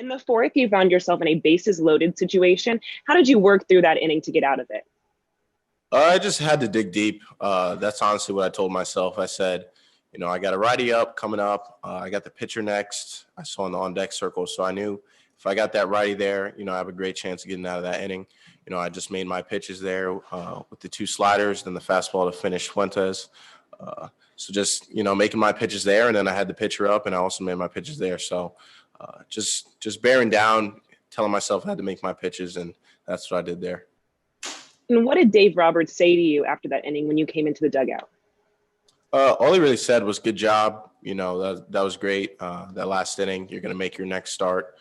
In the fourth, you found yourself in a bases loaded situation. How did you work through that inning to get out of it? I just had to dig deep. That's honestly what I told myself. I said, I got a righty up coming up. I got the pitcher next. I saw in the on-deck circle, so I knew if I got that righty there, I have a great chance of getting out of that inning. I just made my pitches there with the two sliders, then the fastball to finish Fuentes. So just, making my pitches there, and then I had the pitcher up, and I also made my pitches there. So just bearing down, telling myself I had to make my pitches, and that's what I did there. And what did Dave Roberts say to you after that inning when you came into the dugout? All he really said was good job. That was great. That last inning, you're going to make your next start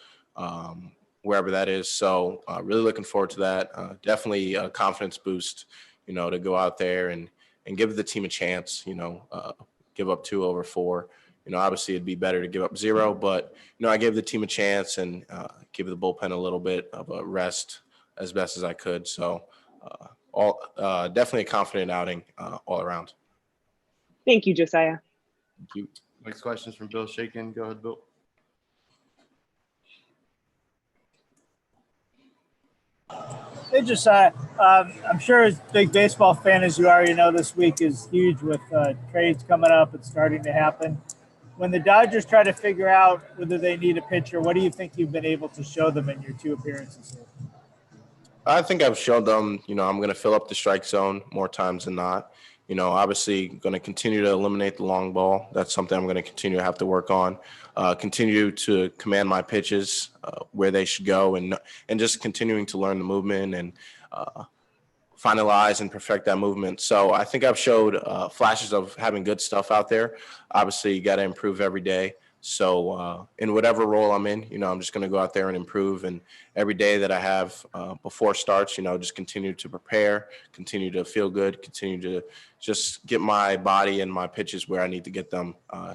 wherever that is. So really looking forward to that. Definitely a confidence boost, to go out there and give the team a chance, give up 2 over 4. Obviously it'd be better to give up 0, but, I gave the team a chance and give the bullpen a little bit of a rest as best as I could. So definitely a confident outing all around. Thank you, Josiah. Thank you. Next question is from Bill Shakin. Go ahead, Bill. Hey, Josiah. I'm sure as a big baseball fan as you already know, this week is huge with trades coming up and starting to happen. When the Dodgers try to figure out whether they need a pitcher, what do you think you've been able to show them in your 2 appearances here? I think I've shown them, I'm going to fill up the strike zone more times than not. Obviously going to continue to eliminate the long ball. That's something I'm going to continue to have to work on. Continue to command my pitches where they should go, and just continuing to learn the movement and finalize and perfect that movement. So I think I've showed flashes of having good stuff out there. Obviously, you got to improve every day. So in whatever role I'm in, I'm just going to go out there and improve. And every day that I have before starts, just continue to prepare, continue to feel good, continue to just get my body and my pitches where I need to get them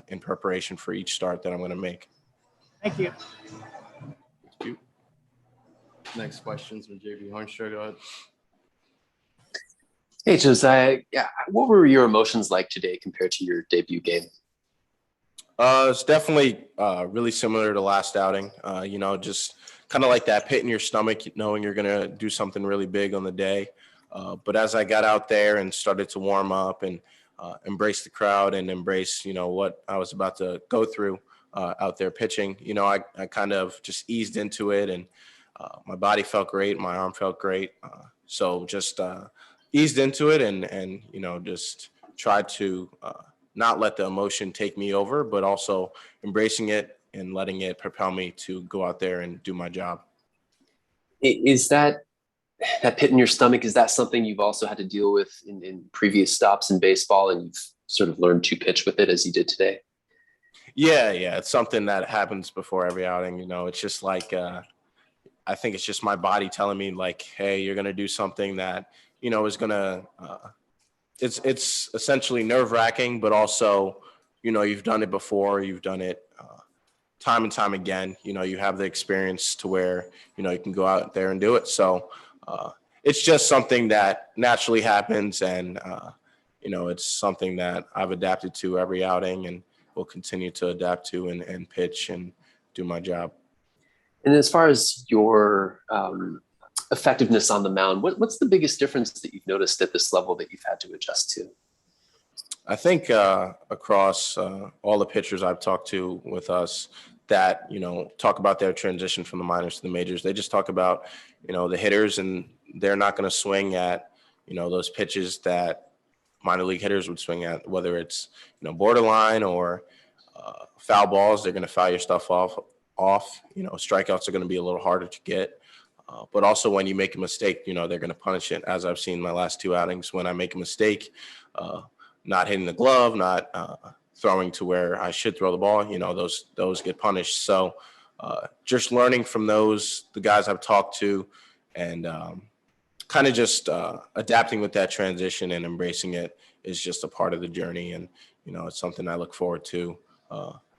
in preparation for each start that I'm going to make. Thank you. Thank you. Next question's from JB Hornstra. Go ahead. Hey, Josiah. Yeah, what were your emotions like today compared to your debut game? It's definitely really similar to last outing. Just kind of like that pit in your stomach, knowing you're going to do something really big on the day. But as I got out there and started to warm up and embrace the crowd and embrace, what I was about to go through out there pitching, I kind of just eased into it, and my body felt great. My arm felt great. So just eased into it and just tried to not let the emotion take me over, but also embracing it and letting it propel me to go out there and do my job. Is that pit in your stomach, is that something you've also had to deal with in previous stops in baseball, and you've sort of learned to pitch with it as you did today? Yeah. It's something that happens before every outing. It's just like, I think it's just my body telling me like, hey, you're going to do something that, is going to, it's essentially nerve-wracking, but also, you've done it before, you've done it time and time again. You have the experience to where, you can go out there and do it. So it's just something that naturally happens, and, it's something that I've adapted to every outing and will continue to adapt to and pitch and do my job. And as far as your effectiveness on the mound, what's the biggest difference that you've noticed at this level that you've had to adjust to? I think across all the pitchers I've talked to with us that, talk about their transition from the minors to the majors, they just talk about, the hitters, and they're not going to swing at, those pitches that minor league hitters would swing at, whether it's, borderline or foul balls. They're going to foul your stuff off. Strikeouts are going to be a little harder to get. But also when you make a mistake, they're going to punish it, as I've seen my last 2 outings. When I make a mistake, not hitting the glove, not throwing to where I should throw the ball, those get punished. So just learning from the guys I've talked to, and kind of just adapting with that transition and embracing it is just a part of the journey. And, it's something I look forward to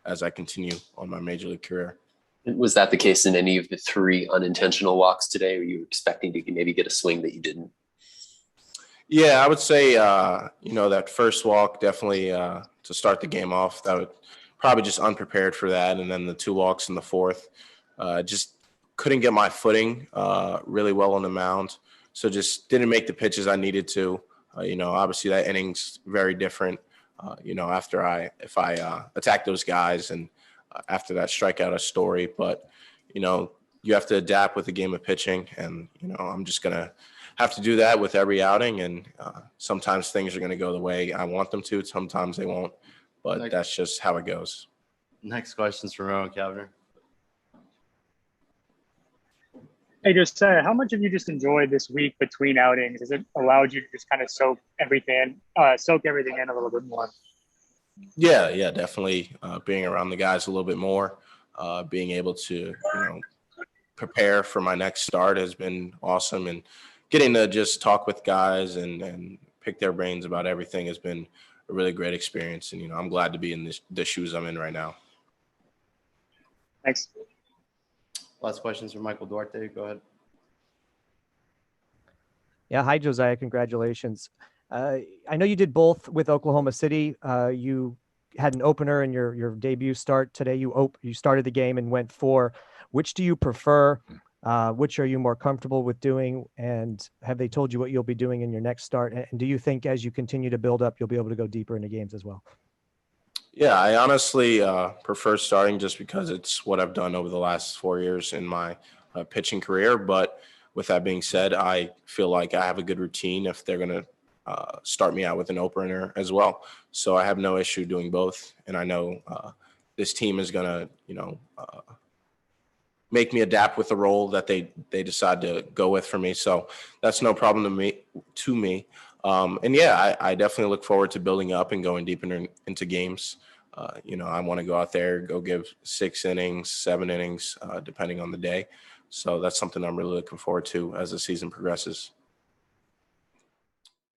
as I continue on my major league career. Was that the case in any of the 3 unintentional walks today? Were you expecting to maybe get a swing that you didn't? Yeah, I would say, that first walk, definitely to start the game off, that would probably just unprepared for that. And then the 2 walks in the fourth, just couldn't get my footing really well on the mound. So just didn't make the pitches I needed to. Obviously that inning's very different. If I attack those guys and after that strike out a Story, but you have to adapt with the game of pitching, and I'm just gonna have to do that with every outing. And sometimes things are gonna go the way I want them to, sometimes they won't, but that's just how it goes. Next question's from Rowan Cavanagh. Hey, Josiah, how much have you just enjoyed this week between outings? Has it allowed you to just kind of soak everything in a little bit more? Yeah, definitely. Being around the guys a little bit more, being able to, prepare for my next start has been awesome. And getting to just talk with guys and pick their brains about everything has been a really great experience. And, I'm glad to be in the shoes I'm in right now. Thanks. Last questions from Michael Duarte. Go ahead. Yeah. Hi, Josiah. Congratulations. I know you did both with Oklahoma City. You had an opener in your debut start today. You started the game and went 4. Which do you prefer? Which are you more comfortable with doing? And have they told you what you'll be doing in your next start? And do you think as you continue to build up, you'll be able to go deeper into games as well? Yeah, I honestly prefer starting just because it's what I've done over the last 4 years in my pitching career. But with that being said, I feel like I have a good routine if they're going to start me out with an opener as well. So I have no issue doing both. And I know this team is going to, make me adapt with the role that they decide to go with for me. So that's no problem to me. I definitely look forward to building up and going deeper into games. I want to go out there, go give 6 innings, 7 innings, depending on the day. So that's something I'm really looking forward to as the season progresses.